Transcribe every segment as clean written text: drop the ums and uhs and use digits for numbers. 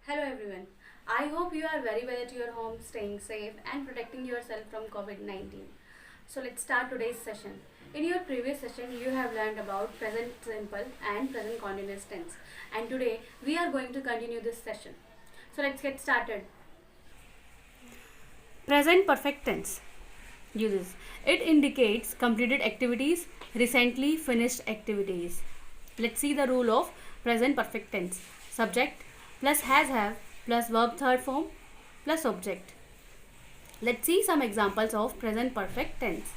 Hello everyone. I hope you are very well at your home, staying safe and protecting yourself from COVID-19. So let's start today's session. In your previous session, you have learned about present simple and present continuous tense. And today we are going to continue this session. So let's get started. Present perfect tense uses. It indicates completed activities, recently finished activities. Let's see the rule of present perfect tense. Subject plus has have plus verb third form plus object. Let's see some examples of present perfect tense.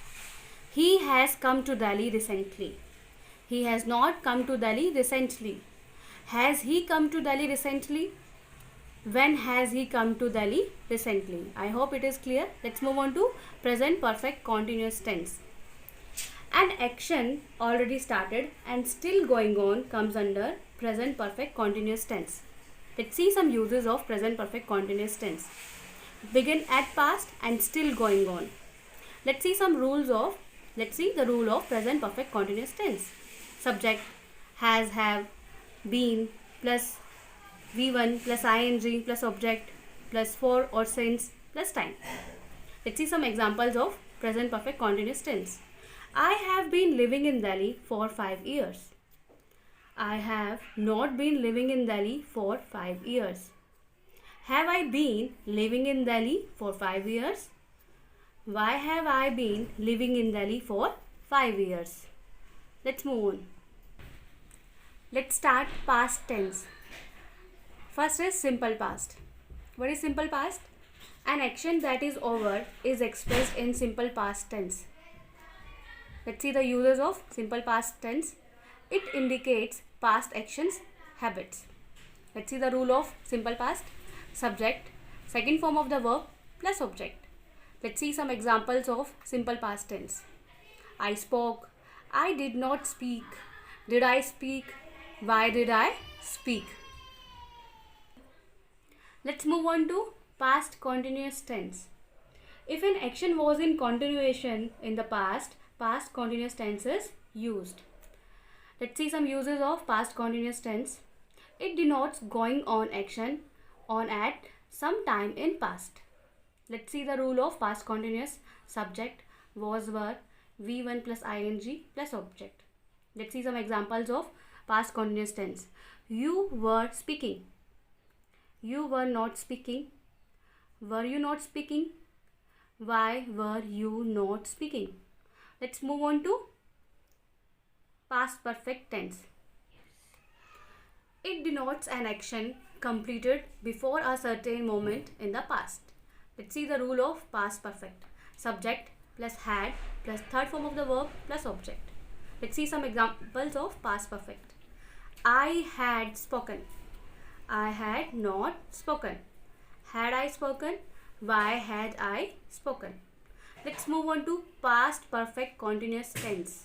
He has come to Delhi recently. He has not come to Delhi recently. Has he come to Delhi recently? When has he come to Delhi recently? I hope it is clear. Let's move on to present perfect continuous tense. An action already started and still going on comes under present perfect continuous tense. Let's see some uses of present perfect continuous tense. Begin at past and still going on. Let's see the rule of present perfect continuous tense. Subject has, have, been plus V1 plus ing plus object plus for or since plus time. Let's see some examples of present perfect continuous tense. I have been living in Delhi for 5 years. I have not been living in Delhi for 5 years. Have I been living in Delhi for 5 years? Why have I been living in Delhi for 5 years? Let's move on. Let's start past tense. First is simple past. What is simple past? An action that is over is expressed in simple past tense. Let's see the uses of simple past tense. It indicates past actions, habits. Let's see the rule of simple past. Subject, second form of the verb plus object. Let's see some examples of simple past tense. I spoke. I did not speak. Did I speak? Why did I speak? Let's move on to past continuous tense. If an action was in continuation in the past, past continuous tense is used. Let's see some uses of past continuous tense. It denotes going on action on at some time in past. Let's see the rule of past continuous. Subject, was, were, V1 plus ing plus object. Let's see some examples of past continuous tense. You were speaking. You were not speaking. Were you not speaking? Why were you not speaking? Let's move on to past perfect tense. It denotes an action completed before a certain moment in the past. Let's see the rule of past perfect. Subject plus had plus third form of the verb plus object. Let's see some examples of past perfect. I had spoken. I had not spoken. Had I spoken? Why had I spoken? Let's move on to past perfect continuous tense.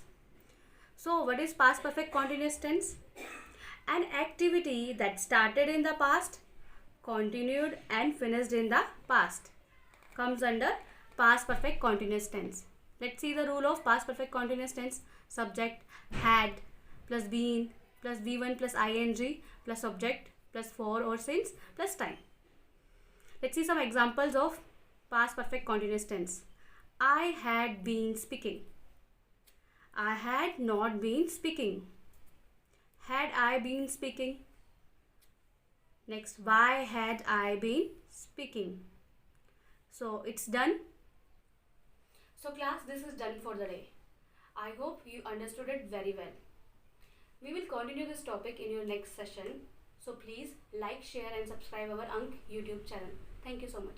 So what is past perfect continuous tense? An activity that started in the past, continued and finished in the past comes under past perfect continuous tense. Let's see the rule of past perfect continuous tense. Subject, had plus been plus V1 plus ing plus object plus for or since plus time. Let's see some examples of past perfect continuous tense. I had been speaking. I had not been speaking. Had I been speaking? Next, why had I been speaking? So it's done. So class, this is done for the day. I hope you understood it very well. We will continue this topic in your next session. So please like, share and subscribe our Ankh YouTube channel. Thank you so much.